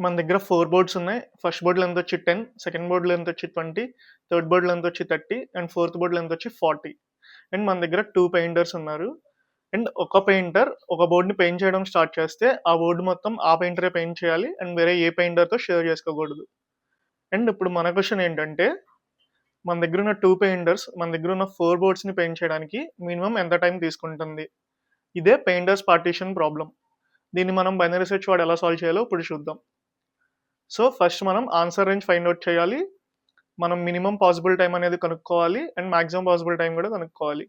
మన దగ్గర 4 బోర్డ్స్ ఉన్నాయి. ఫస్ట్ బోర్డ్ లెంత్ వచ్చి 10, సెకండ్ బోర్డ్ లెంత్ వచ్చి 20, థర్డ్ బోర్డ్ లెంత్ వచ్చి 30 అండ్ ఫోర్త్ బోర్డ్ లెంత్ వచ్చి 40. అండ్ మన దగ్గర 2 పెయింటర్స్ ఉన్నారు. అండ్ ఒక పెయింటర్ ఒక బోర్డ్‌ని పెయింట్ చేయడం స్టార్ట్ చేస్తే, ఆ బోర్డ్ మొత్తం ఆ పెయింటరే పెయింట్ చేయాలి. అండ్ వేరే ఏ పెయింటర్‌తో షేర్ చేసుకోకూడదు. అండ్ ఇప్పుడు మన క్వెషన్ ఏంటంటే, మన దగ్గరున్న 2 పెయింటర్స్ మన దగ్గరున్న 4 బోర్డ్స్‌ని పెయింట్ చేయడానికి మినిమమ్ ఎంత టైం తీసుకుంటుంది? ఇదే పెయింటర్స్ పార్టిషన్ ప్రాబ్లమ్. దీన్ని మనం బైనరీ సెర్చ్ వాడి ఎలా సాల్వ్ చేయాలో ఇప్పుడు చూద్దాం. సో, ఫస్ట్ మనం ఆన్సర్ రేంజ్ ఫైండ్ ఔట్ చేయాలి. మనం మినిమమ్ పాసిబుల్ టైమ్ అనేది కనుక్కోవాలి. అండ్ మాక్సిమం పాసిబుల్ టైమ్ కూడా కనుక్కోవాలి.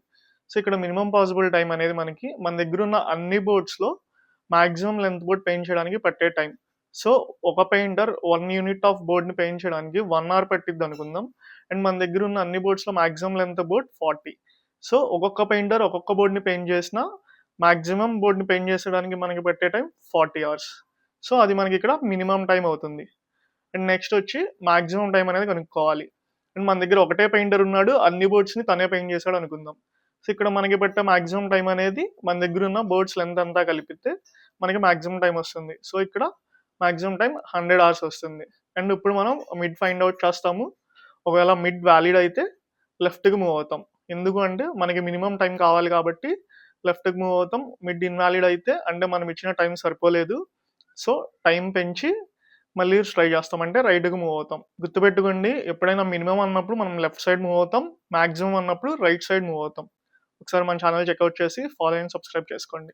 సో, ఇక్కడ మినిమమ్ పాసిబుల్ టైమ్ అనేది మనకి మన దగ్గరున్న అన్ని బోర్డ్స్‌లో మాక్సిమం లెంత్ బోర్డ్ పెయింట్ చేయడానికి పట్టే టైం. సో, ఒక పెయింటర్ 1 యూనిట్ ఆఫ్ బోర్డ్‌ని పెయింట్ చేయడానికి 1 అవర్ పట్టిద్దనుకుందాం. అండ్ మన దగ్గరున్న అన్ని బోర్డ్స్‌లో మాక్సిమం లెంత్ బోర్డ్ 40. సో, ఒక్కొక్క పెయింటర్ ఒక్కొక్క బోర్డ్‌ని పెయింట్ చేసినా మాక్సిమం బోర్డ్‌ని పెయింట్ చేసేయడానికి మనకి పట్టే టైం 40 అవర్స్. సో, అది మనకిక్కడ మినిమమ్ టైమ్ అవుతుంది. అండ్ నెక్స్ట్ వచ్చి మాక్సిమం టైమ్ అనేది కనుక్కోవాలి. అండ్ మన దగ్గర ఒకటే పెయింటర్ ఉన్నాడు. అన్ని బోర్డ్స్‌ని తనే పెయింట్ చేశాడు అనుకుందాం. సో, ఇక్కడ మనకి పట్టే మాక్సిమం టైమ్ అనేది మన దగ్గర ఉన్న బోర్డ్స్ లెంత్ అంతా కలిపితే మనకి మాక్సిమం టైమ్ వస్తుంది. సో, ఇక్కడ మాక్సిమం టైమ్ 100 అవర్స్ వస్తుంది. అండ్ ఇప్పుడు మనం మిడ్ ఫైండ్ ఔట్ చేస్తాము. ఒకవేళ మిడ్ వాలిడ్ అయితే లెఫ్ట్‌కి మూవ్ అవుతాం. ఎందుకు అంటే మనకి మినిమమ్ టైమ్ కావాలి కాబట్టి లెఫ్ట్‌కి మూవ్ అవుతాం. మిడ్ ఇన్వాలిడ్ అయితే అంటే మనం ఇచ్చిన టైం సరిపోలేదు. సో, టైం పెంచి మళ్ళీ ట్రై చేస్తాం. అంటే రైట్‌కి మూవ్ అవుతాం. గుర్తుపెట్టుకోండి, ఎప్పుడైనా మినిమమ్ అన్నప్పుడు మనం లెఫ్ట్ సైడ్ మూవ్ అవుతాం. మాక్సిమం అన్నప్పుడు రైట్ సైడ్ మూవ్ అవుతాం. ఒకసారి మన ఛానెల్ చెక్‌ఔట్ చేసి ఫాలో అండ్ సబ్స్క్రైబ్ చేసుకోండి.